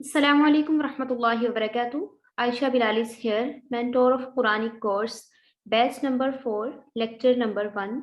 Assalamu alaikum warahmatullahi wabarakatuh. Aisha Bilal is here, mentor of Quranic course, batch number 4, lecture number 1.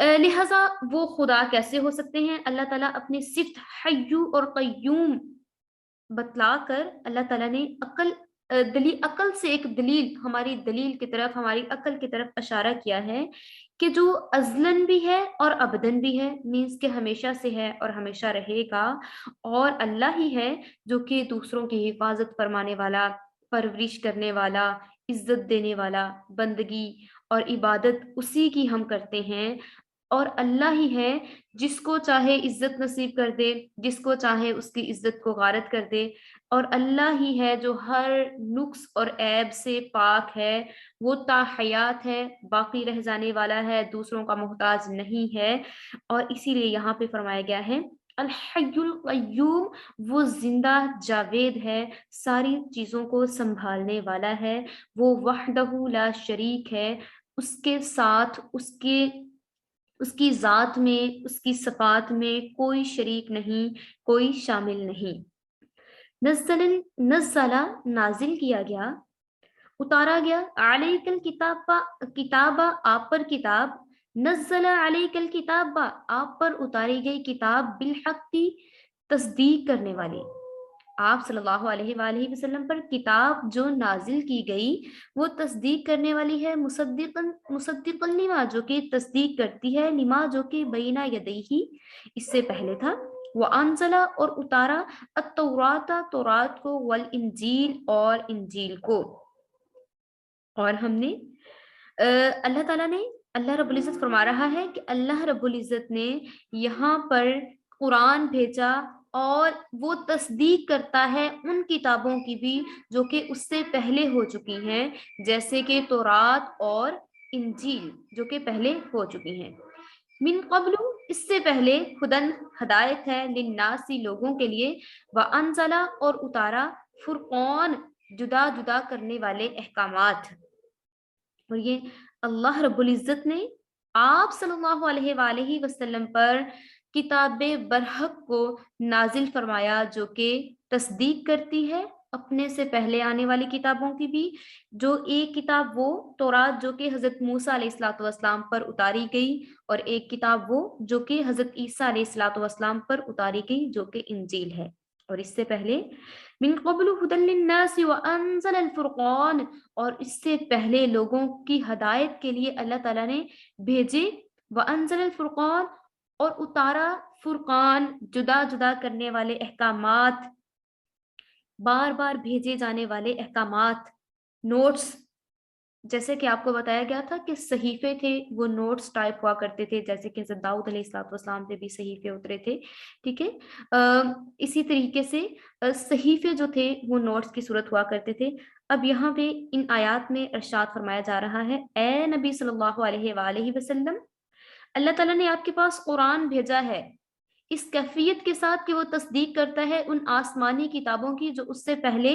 لہٰذا وہ خدا کیسے ہو سکتے ہیں؟ اللہ تعالیٰ اپنی صفت حیو اور قیوم بتلا کر اللہ تعالیٰ نے عقل سے ایک دلیل، ہماری دلیل کی طرف، ہماری عقل کی طرف اشارہ کیا ہے کہ جو ازلن بھی ہے اور ابدن بھی ہے، مینس کہ ہمیشہ سے ہے اور ہمیشہ رہے گا، اور اللہ ہی ہے جو کہ دوسروں کی حفاظت فرمانے والا، پرورش کرنے والا، عزت دینے والا، بندگی اور عبادت اسی کی ہم کرتے ہیں، اور اللہ ہی ہے جس کو چاہے عزت نصیب کر دے، جس کو چاہے اس کی عزت کو غارت کر دے، اور اللہ ہی ہے جو ہر نقص اور عیب سے پاک ہے، وہ تا حیات ہے، باقی رہ جانے والا ہے، دوسروں کا محتاج نہیں ہے، اور اسی لیے یہاں پہ فرمایا گیا ہے الحی القیوم، وہ زندہ جاوید ہے، ساری چیزوں کو سنبھالنے والا ہے، وہ وحدہ لا شریک ہے، اس کے ساتھ اس کی ذات میں، اس کی صفات میں کوئی شریک نہیں، کوئی شامل نہیں۔ نزل نزلہ نازل کیا گیا، اتارا گیا، علیک کتاب آپ پر کتاب، نزل علیک الکتاب آپ پر اتاری گئی کتاب، بالحق کی تصدیق کرنے والی، آپ صلی اللہ علیہ وآلہ وسلم پر کتاب جو نازل کی گئی وہ تصدیق کرنے والی ہے، مصدقا لما، جو کہ تصدیق کرتی ہے، لما جو کہ بینہ یدیہ اس سے پہلے تھا، وانزلہ اور اتارا، التوراۃ تورات کو، والانجیل اور انجیل کو، اور ہم نے اللہ تعالیٰ نے، اللہ رب العزت فرما رہا ہے کہ اللہ رب العزت نے یہاں پر قرآن بھیجا، اور وہ تصدیق کرتا ہے ان کتابوں کی بھی جو کہ اس سے پہلے ہو چکی ہیں، جیسے کہ تورات اور انجیل جو کہ پہلے ہو چکی ہیں، من قبل اس سے پہلے، ہدن ہدایت ہے، للناس لوگوں کے لیے، وانزلہ اور اتارا، فرقان جدا جدا کرنے والے احکامات، اور یہ اللہ رب العزت نے آپ صلی اللہ علیہ وآلہ وسلم پر کتاب برحق کو نازل فرمایا، جو کہ تصدیق کرتی ہے اپنے سے پہلے آنے والی کتابوں کی بھی، جو ایک کتاب وہ تورات جو کہ حضرت موسیٰ علیہ الصلوۃ والسلام پر اتاری گئی، اور ایک کتاب وہ جو کہ حضرت عیسیٰ علیہ الصلوۃ والسلام پر اتاری گئی جو کہ انجیل ہے، اور اس سے پہلے من قبل ہدی للناس وانزل الفرقان، اور اس سے پہلے لوگوں کی ہدایت کے لیے اللہ تعالیٰ نے بھیجے، وانزل الفرقان اور اتارا فرقان، جدا جدا کرنے والے احکامات، بار بار بھیجے جانے والے احکامات، نوٹس، جیسے کہ آپ کو بتایا گیا تھا کہ صحیفے تھے وہ نوٹس ٹائپ ہوا کرتے تھے، جیسے کہ حضرت داؤد علیہ السلام پہ بھی صحیفے اترے تھے، ٹھیک ہے، اسی طریقے سے صحیفے جو تھے وہ نوٹس کی صورت ہوا کرتے تھے۔ اب یہاں پہ ان آیات میں ارشاد فرمایا جا رہا ہے، اے نبی صلی اللہ علیہ وآلہ وسلم، اللہ تعالیٰ نے آپ کے پاس قرآن بھیجا ہے اس کیفیت کے ساتھ کہ وہ تصدیق کرتا ہے ان آسمانی کتابوں کی جو اس سے پہلے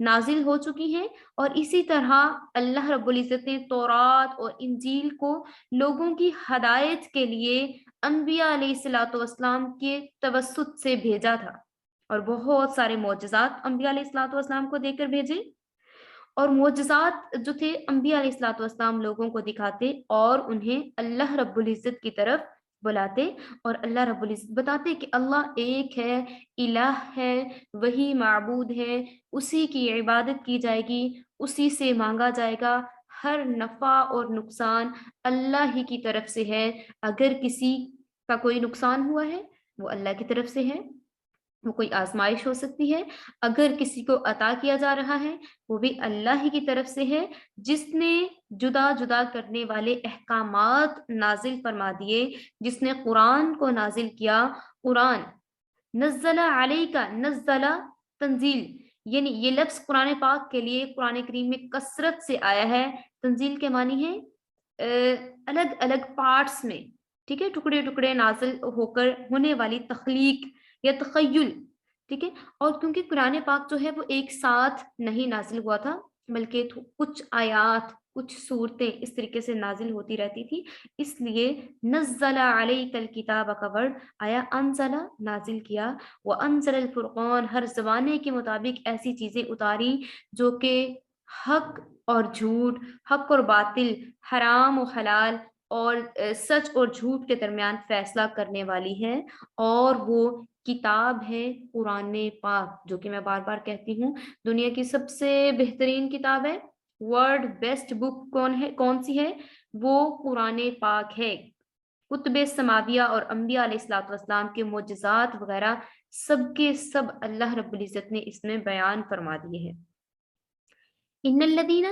نازل ہو چکی ہیں، اور اسی طرح اللہ رب العزت نے تورات اور انجیل کو لوگوں کی ہدایت کے لیے انبیاء علیہ الصلوۃ والسلام کے توسط سے بھیجا تھا، اور بہت سارے معجزات انبیاء علیہ الصلوۃ والسلام کو دے کر بھیجے، اور معجزات جو تھے انبیاء علیہ الصلوۃ والسلام لوگوں کو دکھاتے اور انہیں اللہ رب العزت کی طرف بلاتے، اور اللہ رب العزت بتاتے کہ اللہ ایک ہے، الہ ہے، وہی معبود ہے، اسی کی عبادت کی جائے گی، اسی سے مانگا جائے گا، ہر نفع اور نقصان اللہ ہی کی طرف سے ہے، اگر کسی کا کوئی نقصان ہوا ہے وہ اللہ کی طرف سے ہے، وہ کوئی آزمائش ہو سکتی ہے، اگر کسی کو عطا کیا جا رہا ہے وہ بھی اللہ ہی کی طرف سے ہے، جس نے جدا جدا کرنے والے احکامات نازل فرما دیے، جس نے قرآن کو نازل کیا، قرآن نزل علیک، نزل تنزیل، یعنی یہ لفظ قرآن پاک کے لیے قرآن کریم میں کثرت سے آیا ہے، تنزیل کے معنی ہے الگ الگ پارٹس میں، ٹھیک ہے، ٹکڑے ٹکڑے نازل ہو کر ہونے والی تخلیق یا تخیل، ٹھیک ہے، اور کیونکہ قرآن پاک جو ہے وہ ایک ساتھ نہیں نازل ہوا تھا، بلکہ کچھ آیات، کچھ صورتیں اس طریقے سے نازل ہوتی رہتی تھی، اس لیے نزل علیک الکتاب کا ورڈ آیا، انزل نازل کیا، وانزل الفرقان ہر زمانے کے مطابق ایسی چیزیں اتاری جو کہ حق اور جھوٹ، حق اور باطل، حرام و حلال، اور سچ اور جھوٹ کے درمیان فیصلہ کرنے والی ہے، اور وہ کتاب ہے قرآن پاک، جو کہ میں بار بار کہتی ہوں دنیا کی سب سے بہترین کتاب ہے۔ ورلڈ بیسٹ بک کون سی ہے؟ وہ قرآن پاک ہے۔ کتب سماویہ اور انبیاء علیہ الصلوۃ والسلام کے معجزات وغیرہ سب کے سب اللہ رب العزت نے اس میں بیان فرما دیے ہیں۔ ان الذین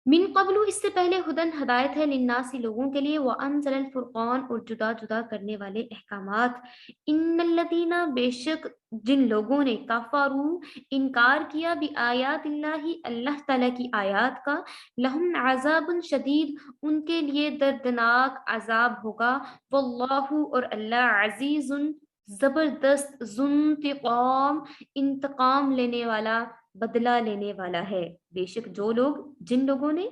من قبل، اس سے پہلے، ہدن ہدایت ہے، للناس لوگوں کے لیے، وانزل الفرقان اور جدا جدا کرنے والے احکامات۔ ان الذین، بے شک جن لوگوں نے، کفروا انکار کیا، بآیات اللہ اللہ تعالیٰ کی آیات کا، لہم عذاب شدید ان کے لیے دردناک عذاب ہوگا، واللہ اور اللہ، عزیز زبردست، ذو انتقام انتقام لینے والا، بدلہ لینے والا ہے۔ بے شک جن لوگوں نے،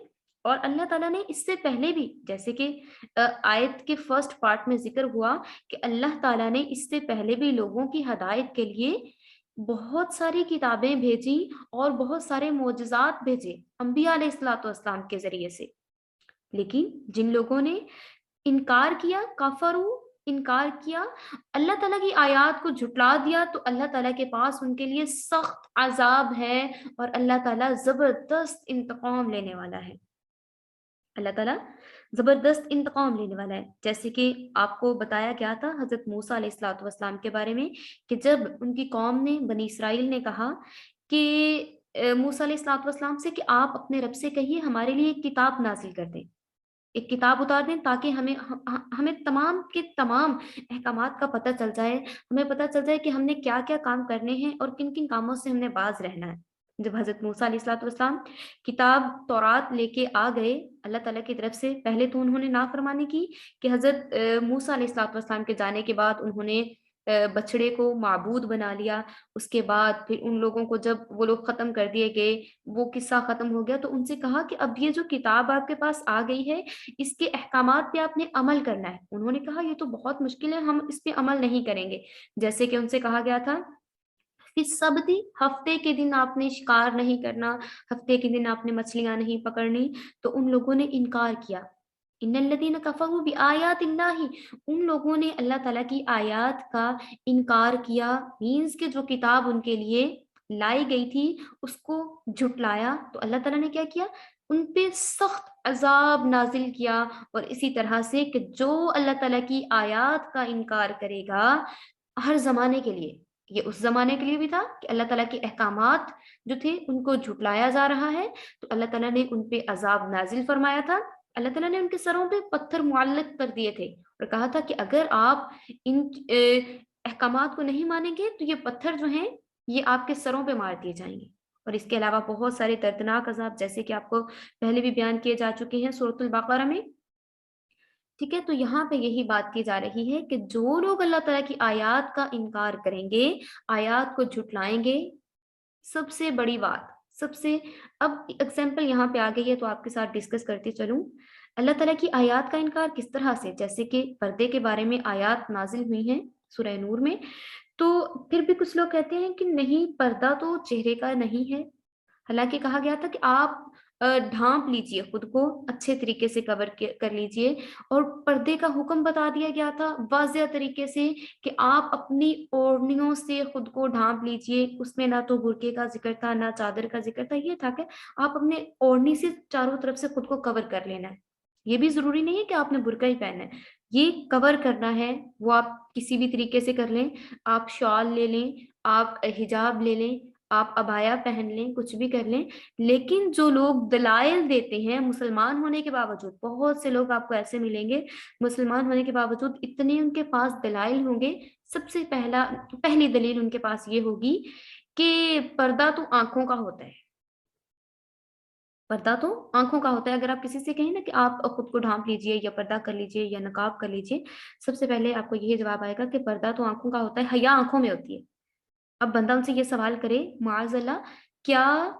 اور اللہ تعالیٰ نے اس سے پہلے بھی، جیسے کہ آیت کے فرسٹ پارٹ میں ذکر ہوا کہ اللہ تعالیٰ نے اس سے پہلے بھی لوگوں کی ہدایت کے لیے بہت ساری کتابیں بھیجی اور بہت سارے معجزات بھیجے انبیاء علیہ الصلوۃ والسلام کے ذریعے سے، لیکن جن لوگوں نے انکار کیا، کفروا انکار کیا، اللہ تعالیٰ کی آیات کو جھٹلا دیا، تو اللہ تعالیٰ کے پاس ان کے لیے سخت عذاب ہے، اور اللہ تعالیٰ زبردست انتقام لینے والا ہے۔ اللہ تعالیٰ زبردست انتقام لینے والا ہے، جیسے کہ آپ کو بتایا گیا تھا حضرت موسیٰ علیہ الصلوۃ والسلام کے بارے میں، کہ جب ان کی قوم نے، بنی اسرائیل نے کہا کہ موسیٰ علیہ الصلوۃ والسلام سے کہ آپ اپنے رب سے کہیے ہمارے لیے ایک کتاب نازل کر دیں، ایک کتاب اتار دیں، تاکہ ہمیں تمام کے تمام احکامات کا پتہ چل جائے، ہمیں پتہ چل جائے کہ ہم نے کیا کیا کام کرنے ہیں اور کن کن کاموں سے ہم نے باز رہنا ہے۔ جب حضرت موسیٰ علیہ الصلوۃ والسلام کتاب تورات لے کے آ گئے اللہ تعالیٰ کی طرف سے، پہلے تو انہوں نے نافرمانی کی کہ حضرت موسیٰ علیہ الصلوۃ والسلام کے جانے کے بعد انہوں نے بچڑے کو معبود بنا لیا۔ اس کے بعد پھر ان لوگوں کو جب وہ لوگ ختم کر دیے گئے، وہ قصہ ختم ہو گیا، تو ان سے کہا کہ اب یہ جو کتاب آپ کے پاس آ گئی ہے اس کے احکامات پہ آپ نے عمل کرنا ہے۔ انہوں نے کہا یہ تو بہت مشکل ہے، ہم اس پہ عمل نہیں کریں گے۔ جیسے کہ ان سے کہا گیا تھا فی السبت، ہفتے کے دن آپ نے شکار نہیں کرنا، ہفتے کے دن آپ نے مچھلیاں نہیں پکڑنی، تو ان لوگوں نے انکار کیا۔ ان الذین کفروا بآیات اللہ، ان لوگوں نے اللہ تعالیٰ کی آیات کا انکار کیا، مینز کہ جو کتاب ان کے لیے لائی گئی تھی اس کو جھٹلایا، تو اللہ تعالیٰ نے کیا کیا؟ ان پہ سخت عذاب نازل کیا۔ اور اسی طرح سے کہ جو اللہ تعالیٰ کی آیات کا انکار کرے گا، ہر زمانے کے لیے، یہ اس زمانے کے لیے بھی تھا کہ اللہ تعالیٰ کے احکامات جو تھے ان کو جھٹلایا جا رہا ہے، تو اللہ تعالیٰ نے ان پہ عذاب نازل فرمایا تھا۔ اللہ تعالیٰ نے ان کے سروں پہ پتھر معلق کر دیے تھے اور کہا تھا کہ اگر آپ ان احکامات کو نہیں مانیں گے تو یہ پتھر جو ہیں یہ آپ کے سروں پہ مار دیے جائیں گے۔ اور اس کے علاوہ بہت سارے دردناک عذاب جیسے کہ آپ کو پہلے بھی بیان کیے جا چکے ہیں سورۃ البقرہ میں، ٹھیک ہے۔ تو یہاں پہ یہی بات کی جا رہی ہے کہ جو لوگ اللہ تعالیٰ کی آیات کا انکار کریں گے، آیات کو جھٹلائیں گے، سب سے بڑی بات، سب سے، اب اگزامپل یہاں پہ آ گئی ہے تو آپ کے ساتھ ڈسکس کرتی چلوں۔ اللہ تعالیٰ کی آیات کا انکار کس طرح سے؟ جیسے کہ پردے کے بارے میں آیات نازل ہوئی ہیں سورہ نور میں، تو پھر بھی کچھ لوگ کہتے ہیں کہ نہیں، پردہ تو چہرے کا نہیں ہے، حالانکہ کہا گیا تھا کہ آپ ڈھانپ لیجئے، خود کو اچھے طریقے سے کور کر لیجئے، اور پردے کا حکم بتا دیا گیا تھا واضح طریقے سے کہ آپ اپنی اوڑھنیوں سے خود کو ڈھانپ لیجئے۔ اس میں نہ تو برقعے کا ذکر تھا نہ چادر کا ذکر تھا، یہ تھا کہ آپ اپنے اوڑھنی سے چاروں طرف سے خود کو کور کر لینا ہے۔ یہ بھی ضروری نہیں ہے کہ آپ نے برقع ہی پہننا ہے، یہ کور کرنا ہے وہ آپ کسی بھی طریقے سے کر لیں، آپ شال لے لیں، آپ حجاب لے لیں، آپ عبایا پہن لیں، کچھ بھی کر لیں۔ لیکن جو لوگ دلائل دیتے ہیں مسلمان ہونے کے باوجود، بہت سے لوگ آپ کو ایسے ملیں گے مسلمان ہونے کے باوجود اتنے ان کے پاس دلائل ہوں گے، سب سے پہلی دلیل ان کے پاس یہ ہوگی کہ پردہ تو آنکھوں کا ہوتا ہے، پردہ تو آنکھوں کا ہوتا ہے۔ اگر آپ کسی سے کہیں نا کہ آپ خود کو ڈھانپ لیجئے یا پردہ کر لیجئے یا نقاب کر لیجئے، سب سے پہلے آپ کو یہ جواب آئے گا کہ پردہ تو آنکھوں کا ہوتا ہے، حیا آنکھوں میں ہوتی ہے۔ اب بندہ ان سے یہ سوال کرے معاذ اللہ، کیا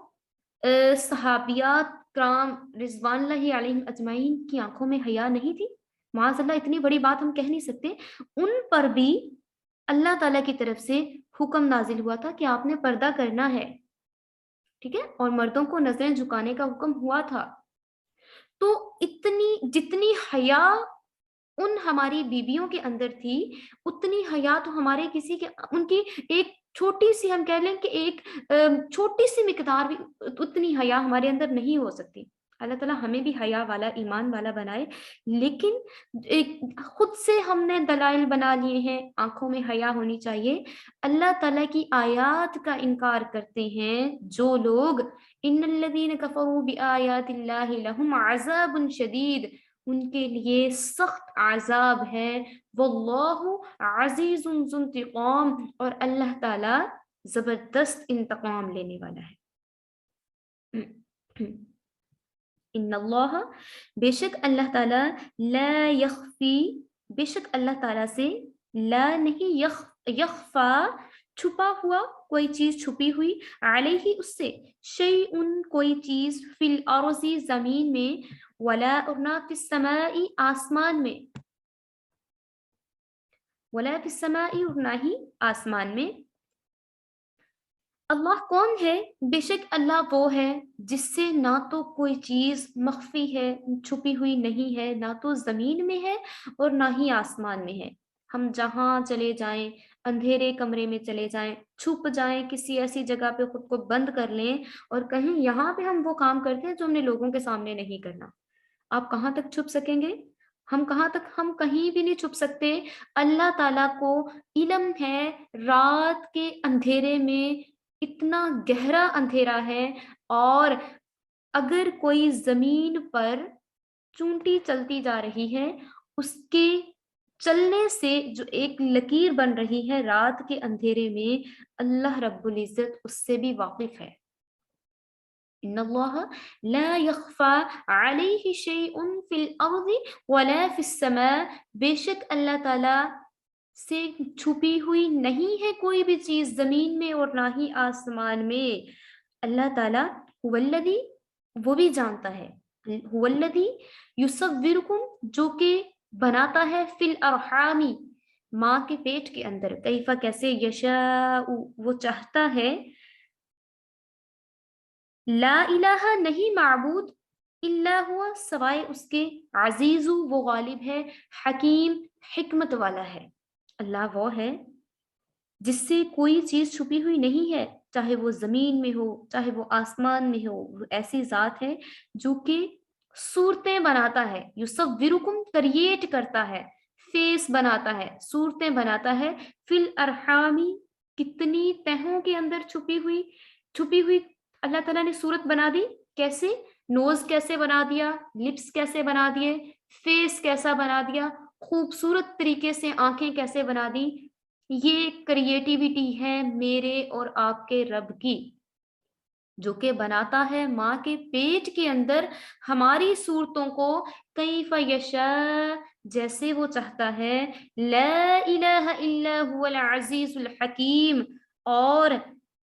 صحابیات کرام رضوان اللہ علیہم اجمعین کی آنکھوں میں حیا نہیں تھی؟ معاذ اللہ، اتنی بڑی بات ہم کہہ نہیں سکتے۔ ان پر بھی اللہ تعالیٰ کی طرف سے حکم نازل ہوا تھا کہ آپ نے پردہ کرنا ہے۔ ٹھیک ہے، اور مردوں کو نظریں جھکانے کا حکم ہوا تھا. تو اتنی جتنی حیا ان ہماری بیویوں کے اندر تھی، اتنی حیا تو ہمارے کسی کے ان کی ایک چھوٹی سی، ہم کہہ لیں کہ ایک چھوٹی سی مقدار بھی اتنی حیا ہمارے اندر نہیں ہو سکتی. اللہ تعالیٰ ہمیں بھی حیا والا، ایمان والا بنائے. لیکن خود سے ہم نے دلائل بنا لیے ہیں، آنکھوں میں حیا ہونی چاہیے. اللہ تعالیٰ کی آیات کا انکار کرتے ہیں جو لوگ، ان الذین کفروا بآیات اللہ لہم عذاب شدید، ان کے لیے سخت عذاب ہے. واللہ عزیز ذو انتقام، اور اللہ تعالی زبردست انتقام لینے والا ہے. ان اللہ، بے شک اللہ تعالی، لا یخفی، بے شک اللہ تعالی سے، لا نہیں، یخفا چھپا ہوا، کوئی چیز چھپی ہوئی، علیہ اس سے، شیء کوئی چیز، فی الارض زمین میں، ولا اور نہ فی السماء آسمان میں، ولا فی السماء اور نہ ہی آسمان میں. اللہ کون ہے؟ بے شک اللہ وہ ہے جس سے نہ تو کوئی چیز مخفی ہے، چھپی ہوئی نہیں ہے، نہ تو زمین میں ہے اور نہ ہی آسمان میں ہے. ہم جہاں چلے جائیں، اندھیرے کمرے میں چلے جائیں، چھپ جائیں، کسی ایسی جگہ پہ خود کو بند کر لیں اور کہیں یہاں پہ ہم وہ کام کرتے ہیں جو ہم نے لوگوں کے سامنے نہیں کرنا، آپ کہاں تک چھپ سکیں گے؟ ہم کہاں تک، ہم کہیں بھی نہیں چھپ سکتے. اللہ تعالیٰ کو علم ہے رات کے اندھیرے میں، اتنا گہرا اندھیرا ہے، اور اگر کوئی زمین پر چونٹی چلتی جا رہی ہے، اس کے چلنے سے جو ایک لکیر بن رہی ہے رات کے اندھیرے میں، اللہ رب العزت اس سے بھی واقف ہے. ان اللہ لا یخفا علیہ شیء فی الارض ولا فی السماء، بے شک اللہ تعالی سے چھپی ہوئی نہیں ہے کوئی بھی چیز زمین میں اور نہ ہی آسمان میں. اللہ تعالی هو الذی، وہ بھی جانتا ہے، هو الذی یصورکم، جو کہ بناتا ہے، فی الارحام ماں کے پیٹ کے اندر، کیفا کیسے، یشاء وہ چاہتا ہے، لا الہ نہیں معبود، الا ہوا سوائے اس کے، عزیز وہ غالب ہے، حکیم حکمت والا ہے. اللہ وہ ہے جس سے کوئی چیز چھپی ہوئی نہیں ہے، چاہے وہ زمین میں ہو، چاہے وہ آسمان میں ہو. وہ ایسی ذات ہے جو کہ صورتیں بناتا ہے، یصورکم کریٹ کرتا ہے، فیس بناتا ہے، صورتیں بناتا ہے، فی الارحامی کتنی تہوں کے اندر چھپی ہوئی اللہ تعالیٰ نے صورت بنا دی. کیسے؟ نوز کیسے بنا دیا، لپس کیسے بنا دیے، فیس کیسا بنا دیا، خوبصورت طریقے سے آنکھیں کیسے بنا دی. یہ کریٹیوٹی ہے میرے اور آپ کے رب کی، جو کہ بناتا ہے ماں کے پیٹ کے اندر ہماری صورتوں کو، کیف یشاء جیسے وہ چاہتا ہے. لا الہ الا هو العزیز الحکیم، اور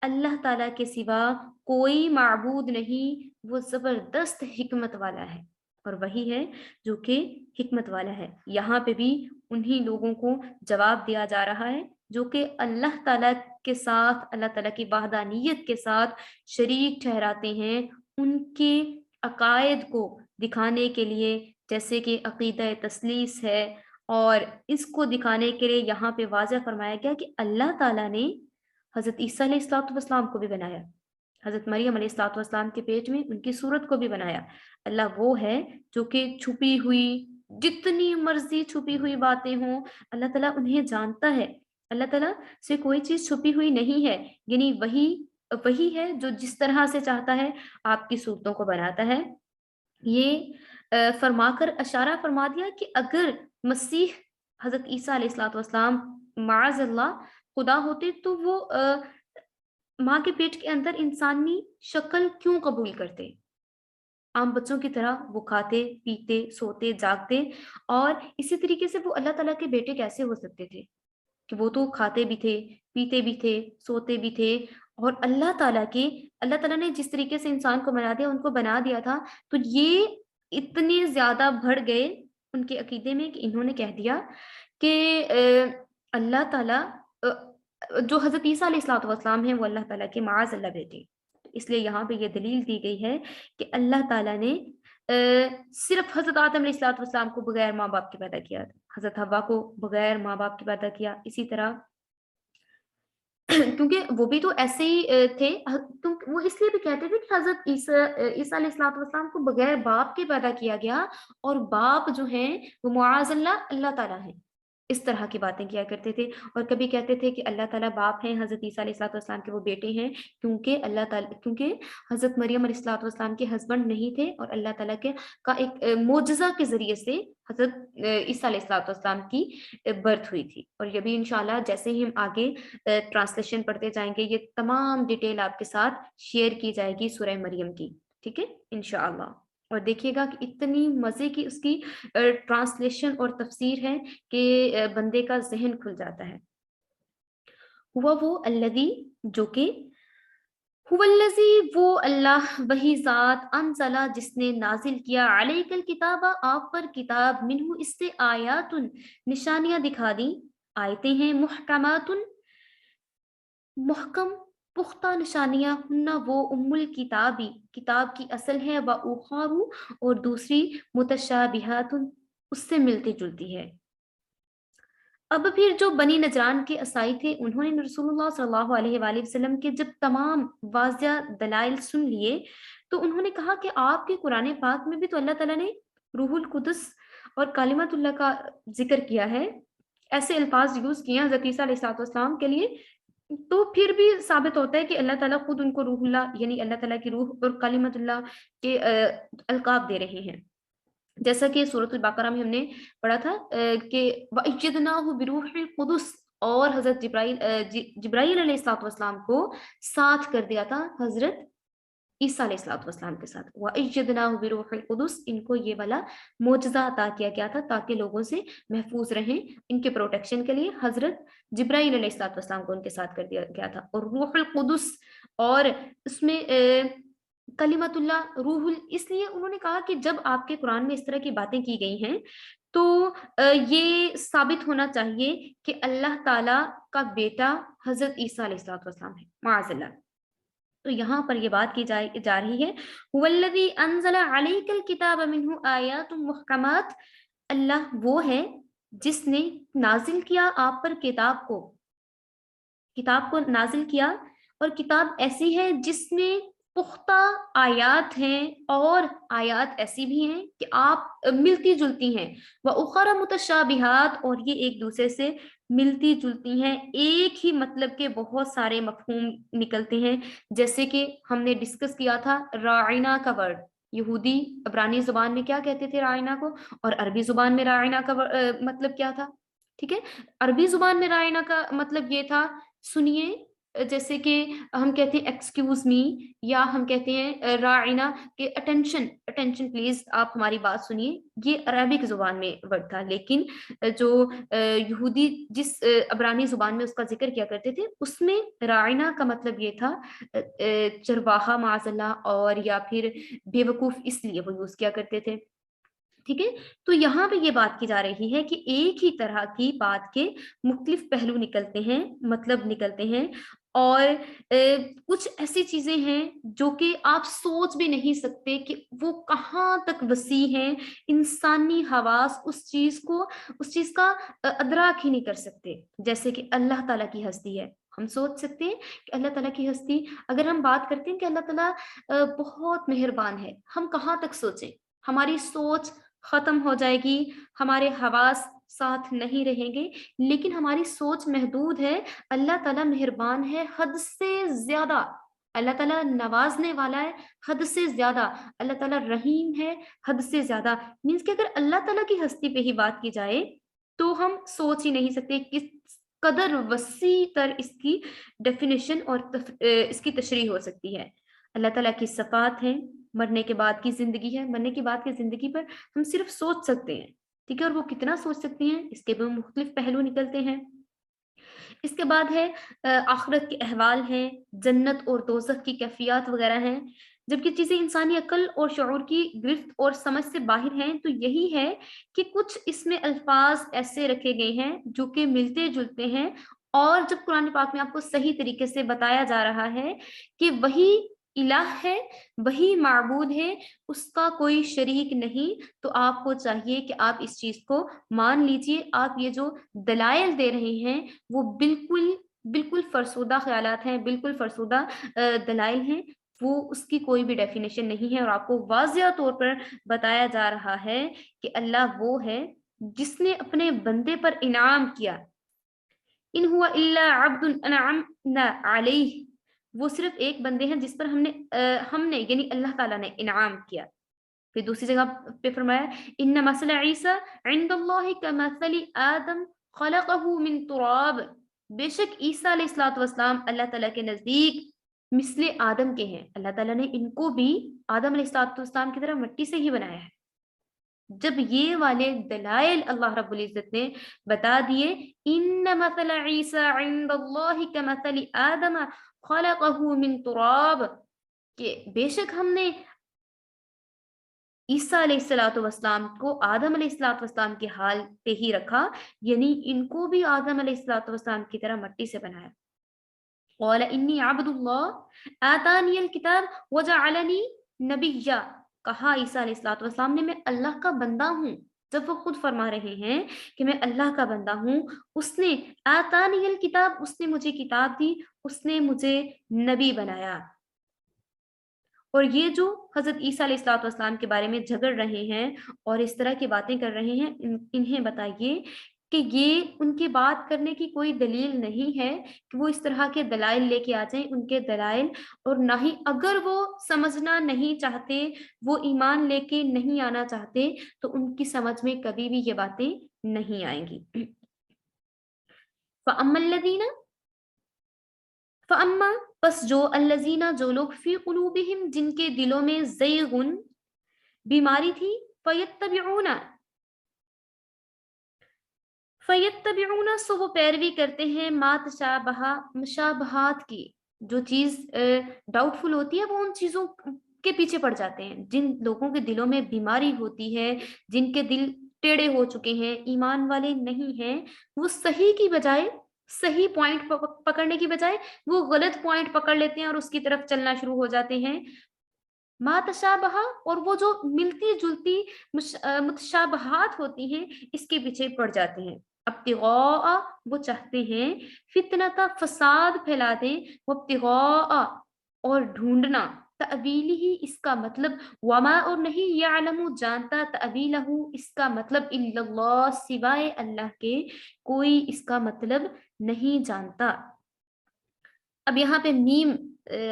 اللہ تعالیٰ کے سوا کوئی معبود نہیں، وہ زبردست حکمت والا ہے، اور وہی ہے جو کہ حکمت والا ہے. یہاں پہ بھی انہی لوگوں کو جواب دیا جا رہا ہے جو کہ اللہ تعالیٰ کے ساتھ، اللہ تعالیٰ کی وحدانیت کے ساتھ شریک ٹھہراتے ہیں، ان کے عقائد کو دکھانے کے لیے، جیسے کہ عقیدہ تثلیث ہے. اور اس کو دکھانے کے لیے یہاں پہ واضح فرمایا گیا کہ اللہ تعالیٰ نے حضرت عیسیٰ علیہ الصلوۃ والسلام کو بھی بنایا، حضرت مریم علیہ الصلوۃ والسلام کے پیٹ میں ان کی صورت کو بھی بنایا. اللہ وہ ہے جو کہ چھپی ہوئی، جتنی مرضی چھپی ہوئی باتیں ہوں، اللہ تعالیٰ انہیں جانتا ہے. اللہ تعالیٰ سے کوئی چیز چھپی ہوئی نہیں ہے، یعنی وہی ہے جو جس طرح سے چاہتا ہے آپ کی صورتوں کو بناتا ہے. یہ فرما کر اشارہ فرما دیا کہ اگر مسیح حضرت عیسیٰ علیہ الصلوۃ والسلام معاذ اللہ خدا ہوتے تو وہ ماں کے پیٹ کے اندر انسانی شکل کیوں قبول کرتے؟ عام بچوں کی طرح وہ کھاتے، پیتے، سوتے، جاگتے، اور اسی طریقے سے وہ اللہ تعالیٰ کے بیٹے کیسے ہو سکتے تھے کہ وہ تو کھاتے بھی تھے، پیتے بھی تھے، سوتے بھی تھے، اور اللہ تعالیٰ نے جس طریقے سے انسان کو بنا دیا، ان کو بنا دیا تھا. تو یہ اتنے زیادہ بڑھ گئے ان کے عقیدے میں کہ انہوں نے کہہ دیا کہ اللہ تعالیٰ جو حضرت عیسیٰ علیہ الصلوۃ والسلام ہیں وہ اللہ تعالیٰ کے معاذ اللہ بیٹے. اس لیے یہاں پہ یہ دلیل دی گئی ہے کہ اللہ تعالیٰ نے صرف حضرت آدم علیہ السلام کو بغیر ماں باپ کے پیدا کیا، حضرت حوا کو بغیر ماں باپ کے پیدا کیا، اسی طرح کیونکہ وہ بھی تو ایسے ہی تھے، کیونکہ وہ اس لیے بھی کہتے تھے کہ حضرت عیسیٰ علیہ السلام کو بغیر باپ کے پیدا کیا گیا، اور باپ جو ہیں وہ معاذ اللہ تعالیٰ ہیں، اس طرح کی باتیں کیا کرتے تھے۔ اور کبھی کہتے تھے کہ اللہ تعالیٰ باپ ہیں، حضرت عیسیٰ علیہ السلام کے وہ بیٹے ہیں، کیونکہ حضرت مریم علیہ السلام کے ہسبینڈ نہیں تھے، اور اللہ تعالیٰ کا ایک معجزہ کے ذریعے سے حضرت عیسیٰ علیہ السلام کی برتھ ہوئی تھی۔ اور یہ بھی انشاءاللہ جیسے ہی ہم آگے ٹرانسلیشن پڑھتے جائیں گے، یہ تمام ڈیٹیل آپ کے ساتھ شیئر کی جائے گی سورہ مریم کی، ٹھیک ہے انشاءاللہ۔ اور دیکھیے گا کہ اتنی مزے کی اس کی ٹرانسلیشن اور تفسیر ہے کہ بندے کا ذہن کھل جاتا ہے۔ ہوا وہ الذی، جو کہ هو الذی، وہ اللہ، وہی ذات، انزلہ، جس نے نازل کیا، علیک الکتاب، آپ پر کتاب، منہ، اس سے، آیات، نشانیاں دکھا دی، آیتیں ہیں، محکمات، محکم پختہ نشانیاں، ہن وہ، ام الکتابی، کتاب کی اصل ہے، و اخر، اور دوسری، متشابہات، اس سے ملتی جلتی ہے۔ اب پھر جو بنی نجران کے عیسائی تھے، انہوں نے رسول اللہ صلی اللہ علیہ وآلہ وسلم کے جب تمام واضح دلائل سن لیے، تو انہوں نے کہا کہ آپ کے قرآن پاک میں بھی تو اللہ تعالیٰ نے روح القدس اور کلمۃ اللہ کا ذکر کیا ہے، ایسے الفاظ یوز کیے ہیں حضرت عیسیٰ علیہ السلام کے لیے، تو پھر بھی ثابت ہوتا ہے کہ اللہ تعالیٰ خود ان کو روح اللہ، یعنی اللہ تعالیٰ کی روح اور کلمۃ اللہ کے القاب دے رہے ہیں، جیسا کہ سورۃ البقرہ میں ہم نے پڑھا تھا کہ وَأَيَّدْنَاهُ بِرُوحِ الْقُدُسِ، اور حضرت جبرائیل علیہ السلام کو ساتھ کر دیا تھا حضرت عیسیٰ علیہ السلام کے ساتھ، وَأَيَّدْنَاهُ بِرُوحِ الْقُدُسِ، ان کو یہ والا معجزہ عطا کیا گیا تھا تاکہ لوگوں سے محفوظ رہیں، ان کے پروٹیکشن کے لیے حضرت جبرائیل علیہ السلام کو ان کے ساتھ کر دیا گیا تھا۔ اور روح القدس، اور اس میں کلمت اللہ، اس لیے انہوں نے کہا کہ جب آپ کے قرآن میں اس طرح کی باتیں کی گئی ہیں تو یہ ثابت ہونا چاہیے کہ اللہ تعالیٰ کا بیٹا حضرت عیسیٰ علیہ السلام ہے، معاذ اللہ۔ تو یہاں پر یہ بات کی جا رہی ہے، هو الذی انزل علیک الکتاب منہ آیات محکمات، اللہ وہ ہے جس نے نازل کیا آپ پر کتاب کو نازل کیا، اور کتاب ایسی ہے جس میں پختہ آیات ہیں، اور آیات ایسی بھی ہیں کہ آپ ملتی جلتی ہیں، وَأُخَرَ مُتَشَابِهَاتٍ، اور یہ ایک دوسرے سے ملتی جلتی ہیں، ایک ہی مطلب کے بہت سارے مفہوم نکلتے ہیں، جیسے کہ ہم نے ڈسکس کیا تھا رائنا کا ورڈ، یہودی عبرانی زبان میں کیا کہتے تھے رائنا کو، اور عربی زبان میں رائنا کا مطلب کیا تھا، ٹھیک ہے۔ عربی زبان میں رائنا کا مطلب یہ تھا، سنیے، جیسے کہ ہم کہتے ہیں ایکسکیوز می، یا ہم کہتے ہیں رائنا کہ اٹینشن پلیز، آپ ہماری بات سنیے، یہ عربک زبان میں ورڈ تھا، لیکن جو یہودی جس عبرانی زبان میں اس کا ذکر کیا کرتے تھے، اس میں رائنا کا مطلب یہ تھا چرواہا معاذ اللہ، اور یا پھر بے وقوف، اس لیے وہ یوز کیا کرتے تھے، ٹھیک ہے۔ تو یہاں پہ یہ بات کی جا رہی ہے کہ ایک ہی طرح کی بات کے مختلف پہلو نکلتے ہیں، مطلب نکلتے ہیں، اور کچھ ایسی چیزیں ہیں جو کہ آپ سوچ بھی نہیں سکتے کہ وہ کہاں تک وسیع ہیں، انسانی حواس اس چیز کا ادراک ہی نہیں کر سکتے، جیسے کہ اللہ تعالیٰ کی ہستی ہے۔ ہم سوچ سکتے ہیں کہ اللہ تعالیٰ کی ہستی، اگر ہم بات کرتے ہیں کہ اللہ تعالیٰ بہت مہربان ہے، ہم کہاں تک سوچیں، ہماری سوچ ختم ہو جائے گی، ہمارے حواس ساتھ نہیں رہیں گے، لیکن ہماری سوچ محدود ہے۔ اللہ تعالیٰ مہربان ہے حد سے زیادہ، اللہ تعالیٰ نوازنے والا ہے حد سے زیادہ، اللہ تعالیٰ رحیم ہے حد سے زیادہ، مینس کہ اگر اللہ تعالیٰ کی ہستی پہ ہی بات کی جائے تو ہم سوچ ہی نہیں سکتے کس قدر وسیع تر اس کی ڈیفینیشن اور اس کی تشریح ہو سکتی ہے۔ اللہ تعالیٰ کی صفات ہیں، مرنے کے بعد کی زندگی ہے، مرنے کے بعد کی زندگی پر ہم صرف سوچ سکتے ہیں، ٹھیک ہے، اور وہ کتنا سوچ سکتے ہیں اس کے بھی مختلف پہلو نکلتے ہیں۔ اس کے بعد ہے آخرت کے احوال ہیں، جنت اور دوزخ کی کیفیات وغیرہ ہیں، جبکہ چیزیں انسانی عقل اور شعور کی گرفت اور سمجھ سے باہر ہیں۔ تو یہی ہے کہ کچھ اس میں الفاظ ایسے رکھے گئے ہیں جو کہ ملتے جلتے ہیں، اور جب قرآن پاک میں آپ کو صحیح طریقے سے بتایا جا رہا ہے کہ وہی الہ ہے، وہی معبود ہے، اس کا کوئی شریک نہیں، تو آپ کو چاہیے کہ آپ اس چیز کو مان لیجئے۔ آپ یہ جو دلائل دے رہے ہیں وہ بالکل بالکل فرسودہ خیالات ہیں، بالکل فرسودہ دلائل ہیں، وہ اس کی کوئی بھی ڈیفینیشن نہیں ہے، اور آپ کو واضح طور پر بتایا جا رہا ہے کہ اللہ وہ ہے جس نے اپنے بندے پر انعام کیا۔ ان هو الا عبد انعمنا علیہ، وہ صرف ایک بندے ہیں جس پر ہم نے یعنی اللہ تعالیٰ نے انعام کیا۔ پھر دوسری جگہ پہ فرمایا ان مثل عیسی عند اللہ کمثل آدم خلقہ من تراب، بے شک عیسیٰ علیہ الصلوۃ والسلام اللہ تعالیٰ کے نزدیک مثل آدم کے ہیں، اللہ تعالیٰ نے ان کو بھی آدم علیہ الصلوۃ والسلام کی طرح مٹی سے ہی بنایا ہے۔ جب یہ والے دلائل اللہ رب العزت نے بتا دیے، ان مثل عیسی عند اللہ کمثل آدم خلقہ من تراب، کہ بے شک ہم نے عیسیٰ علیہ الصلوۃ والسلام کو آدم علیہ الصلوۃ والسلام کے حال پہ ہی رکھا، یعنی ان کو بھی آدم علیہ الصلوۃ والسلام کی طرح مٹی سے بنایا۔ قال انی عبد اللہ آتانی الکتاب وجعلنی نبیا، کہا عیسیٰ علیہ الصلوۃ والسلام نے میں اللہ کا بندہ ہوں، جب وہ خود فرما رہے ہیں کہ میں اللہ کا بندہ ہوں۔ اس نے آتانی الکتاب، اس نے مجھے کتاب دی، اس نے مجھے نبی بنایا۔ اور یہ جو حضرت عیسیٰ علیہ الصلوۃ والسلام کے بارے میں جھگڑ رہے ہیں اور اس طرح کی باتیں کر رہے ہیں، انہیں بتائیے کہ یہ ان کی بات کرنے کی کوئی دلیل نہیں ہے کہ وہ اس طرح کے دلائل لے کے آ جائیں، ان کے دلائل، اور نہ ہی اگر وہ سمجھنا نہیں چاہتے، وہ ایمان لے کے نہیں آنا چاہتے، تو ان کی سمجھ میں کبھی بھی یہ باتیں نہیں آئیں گی۔ فَأَمَّا الَّذِينَ، فَأَمَّا پس جو، الَّذِينَ جو لوگ، فی قلوبہم جن کے دلوں میں زیغن بیماری تھی، فیتبعون سو وہ پیروی کرتے ہیں، ما تشابہ مشابہات کی، جو چیز ڈاؤٹ فل ہوتی ہے وہ ان چیزوں کے پیچھے پڑ جاتے ہیں۔ جن لوگوں کے دلوں میں بیماری ہوتی ہے، جن کے دل ٹیڑے ہو چکے ہیں، ایمان والے نہیں ہیں، وہ صحیح کی بجائے، صحیح پوائنٹ پکڑنے کی بجائے وہ غلط پوائنٹ پکڑ لیتے ہیں اور اس کی طرف چلنا شروع ہو جاتے ہیں۔ ما تشابہ، اور وہ جو ملتی جلتی متشابہات ہوتی ہیں اس کے پیچھے پڑ جاتے ہیں۔ ابتغاء، وہ چاہتے ہیں، فتنہ فساد پھیلا دیں، وابتغاء اور ڈھونڈنا، تأویلہ ہی اس کا مطلب، وما اور نہیں، یعلم جانتا، تأویلہ اس کا مطلب، الا اللہ سوائے اللہ کے کوئی اس کا مطلب نہیں جانتا۔ اب یہاں پہ میم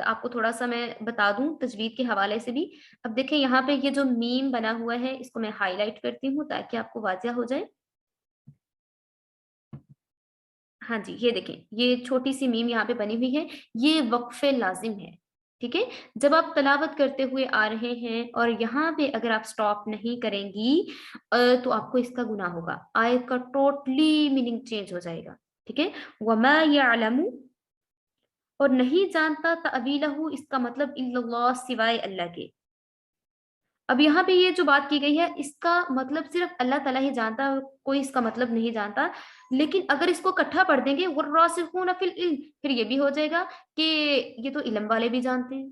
آپ کو تھوڑا سا میں بتا دوں تجوید کے حوالے سے بھی۔ اب دیکھیں یہاں پہ یہ جو میم بنا ہوا ہے اس کو میں ہائی لائٹ کرتی ہوں تاکہ آپ کو واضح ہو جائے۔ ہاں جی، یہ دیکھیں، یہ چھوٹی سی میم یہاں پہ بنی ہوئی ہے، یہ وقف لازم ہے، ٹھیک ہے؟ جب آپ تلاوت کرتے ہوئے آ رہے ہیں اور یہاں پہ اگر آپ سٹاپ نہیں کریں گی تو آپ کو اس کا گناہ ہوگا، آیت کا ٹوٹلی میننگ چینج ہو جائے گا، ٹھیک ہے؟ وما یعلم، اور نہیں جانتا، تأویلہ اس کا مطلب، الا اللہ سوائے اللہ کے۔ اب یہاں پہ یہ جو بات کی گئی ہے اس کا مطلب صرف اللہ تعالیٰ ہی جانتا ہے، کوئی اس کا مطلب نہیں جانتا، لیکن اگر اس کو اکٹھا پڑھ دیں گے، والراسخون فی العلم، پھر یہ بھی ہو جائے گا کہ یہ تو علم والے بھی جانتے ہیں،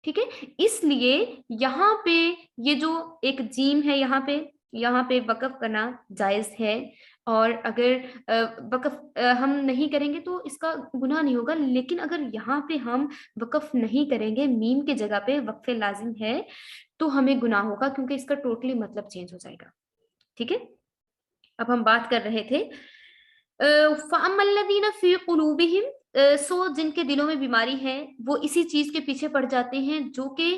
ٹھیک ہے؟ اس لیے یہاں پہ یہ جو ایک جیم ہے، یہاں پہ وقف کرنا جائز ہے، اور اگر وقف ہم نہیں کریں گے تو اس کا گناہ نہیں ہوگا، لیکن اگر یہاں پہ ہم وقف نہیں کریں گے، میم کے جگہ پہ وقف لازم ہے، تو ہمیں گناہ ہوگا کیونکہ اس کا ٹوٹلی مطلب چینج ہو جائے گا، ٹھیک ہے؟ اب ہم بات کر رہے تھے فَأَمَّا الَّذِينَ فِي قُلُوبِهِمْ، سو جن کے دلوں میں بیماری ہے، وہ اسی چیز کے پیچھے پڑ جاتے ہیں جو کہ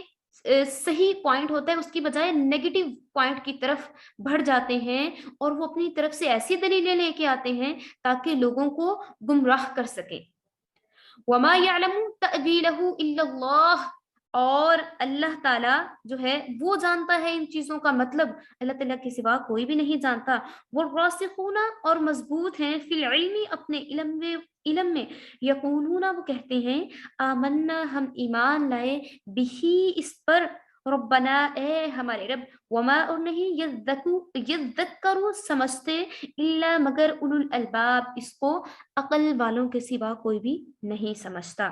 صحیح پوائنٹ ہوتا ہے، اس کی بجائے نیگیٹو پوائنٹ کی طرف بڑھ جاتے ہیں، اور وہ اپنی طرف سے ایسی دلیلیں لے کے آتے ہیں تاکہ لوگوں کو گمراہ کر سکیں۔ وما يعلم تأویلہ الا اللہ، اور اللہ تعالیٰ جو ہے وہ جانتا ہے ان چیزوں کا مطلب، اللہ تعالیٰ کے سوا کوئی بھی نہیں جانتا۔ والراسخون، اور مضبوط ہیں، فی العلم اپنے علم میں، یقولون وہ کہتے ہیں، آمنا ہم ایمان لائے، بہی اس پر، ربنا اے ہمارے رب، وما اور نہیں، یذکروا سمجھتے، الا مگر، اولو الالباب اس کو عقل والوں کے سوا کوئی بھی نہیں سمجھتا۔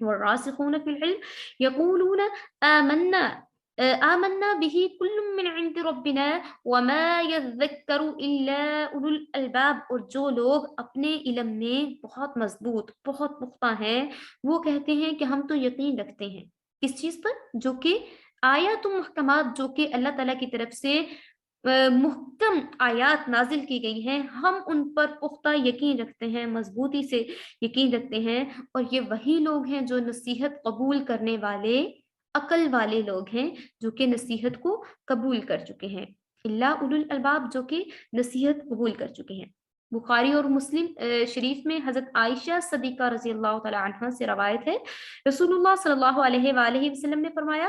والراسخون في العلم يقولون آمنا آمنا به كل من عند ربنا وما يذكر إلا أولو الألباب। اور جو لوگ اپنے علم میں بہت مضبوط بہت پختہ ہیں وہ کہتے ہیں کہ ہم تو یقین رکھتے ہیں کس چیز پر؟ جو کہ آیات و محکمات، جو کہ اللہ تعالیٰ کی طرف سے محکم آیات نازل کی گئی ہیں، ہم ان پر پختہ یقین رکھتے ہیں، مضبوطی سے یقین رکھتے ہیں۔ اور یہ وہی لوگ ہیں جو نصیحت قبول کرنے والے عقل والے لوگ ہیں، جو کہ نصیحت کو قبول کر چکے ہیں۔ اللہ اولو الالباب، جو کہ نصیحت قبول کر چکے ہیں۔ بخاری اور مسلم شریف میں حضرت عائشہ صدیقہ رضی اللہ تعالی عنہا سے روایت ہے، رسول اللہ صلی اللہ علیہ وآلہ وسلم نے فرمایا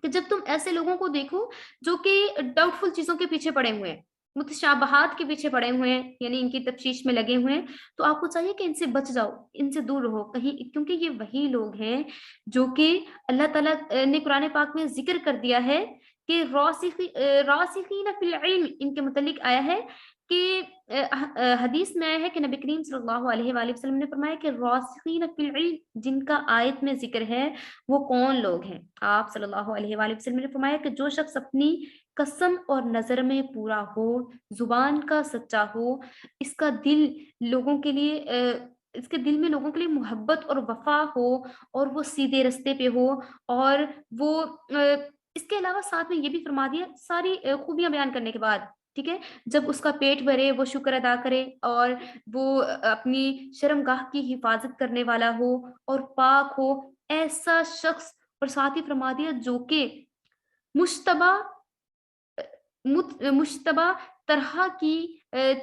کہ جب تم ایسے لوگوں کو دیکھو جو کہ ڈاؤٹ فل چیزوں کے پیچھے پڑے ہوئے ہیں، متشابہات کے پیچھے پڑے ہوئے ہیں، یعنی ان کی تفشیش میں لگے ہوئے ہیں، تو آپ کو چاہیے کہ ان سے بچ جاؤ، ان سے دور رہو کہیں، کیونکہ یہ وہی لوگ ہیں جو کہ اللہ تعالیٰ نے قرآن پاک میں ذکر کر دیا ہے کہ راسخین فی العلم، ان کے متعلق آیا ہے کہ حدیث میں آیا ہے کہ نبی کریم صلی اللہ علیہ وآلہ وسلم نے فرمایا کہ راسخین فی العلم جن کا آیت میں ذکر ہے وہ کون لوگ ہیں؟ آپ صلی اللہ علیہ وآلہ وسلم نے فرمایا کہ جو شخص اپنی قسم اور نظر میں پورا ہو، زبان کا سچا ہو، اس کا دل لوگوں کے لیے اس کے دل میں لوگوں کے لیے محبت اور وفا ہو، اور وہ سیدھے رستے پہ ہو، اور وہ اس کے علاوہ ساتھ میں یہ بھی فرما دیا ساری خوبیاں بیان کرنے کے بعد، ٹھیک ہے، جب اس کا پیٹ بھرے وہ شکر ادا کرے، اور وہ اپنی شرمگاہ کی حفاظت کرنے والا ہو اور پاک ہو، ایسا شخص، اور ساتھ ہی فرما دیا جو کہ مشتبہ مشتبہ طرح کی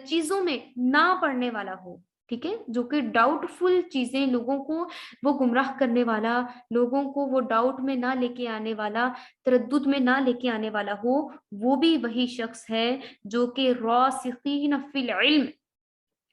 چیزوں میں نہ پڑنے والا ہو، ٹھیک ہے، جو کہ ڈاؤٹ فل چیزیں لوگوں کو وہ گمراہ کرنے والا، لوگوں کو وہ ڈاؤٹ میں نہ لے کے آنے والا، تردد میں نہ لے کے آنے والا ہو، وہ بھی وہی شخص ہے جو کہ راسخین فی العلم،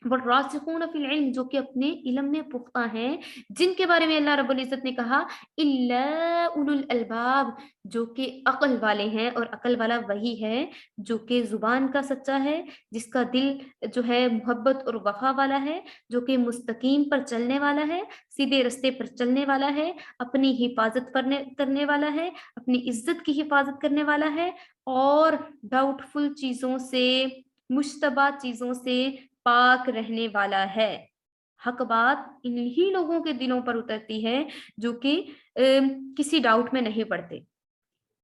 والراسخون فی العلم جو کہ اپنے علم میں پختہ ہیں، جن کے بارے میں اللہ رب العزت نے کہا الا اولو الالباب، جو کہ عقل والے ہیں، اور عقل والا وہی ہے جو کہ زبان کا سچا ہے، جس کا دل جو ہے محبت اور وفا والا ہے، جو کہ مستقیم پر چلنے والا ہے، سیدھے رستے پر چلنے والا ہے، اپنی حفاظت کرنے والا ہے، اپنی عزت کی حفاظت کرنے والا ہے، اور ڈاؤٹ فل چیزوں سے، مشتبہ چیزوں سے پاک رہنے والا ہے۔ حق بات انہی لوگوں کے دلوں پر اترتی ہے جو کہ کسی ڈاؤٹ میں نہیں پڑتے،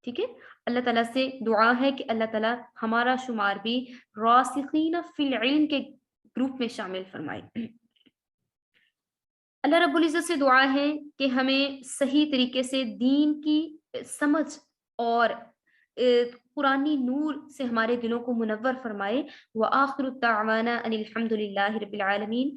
ٹھیک ہے۔ اللہ تعالیٰ سے دعا ہے کہ اللہ تعالیٰ ہمارا شمار بھی راسخین فی العلم کے گروپ میں شامل فرمائے۔ اللہ رب العزت سے دعا ہے کہ ہمیں صحیح طریقے سے دین کی سمجھ اور قرآنی نور سے ہمارے دلوں کو منور فرمائے۔ وآخر الدعوانا ان الحمد للہ رب العالمین۔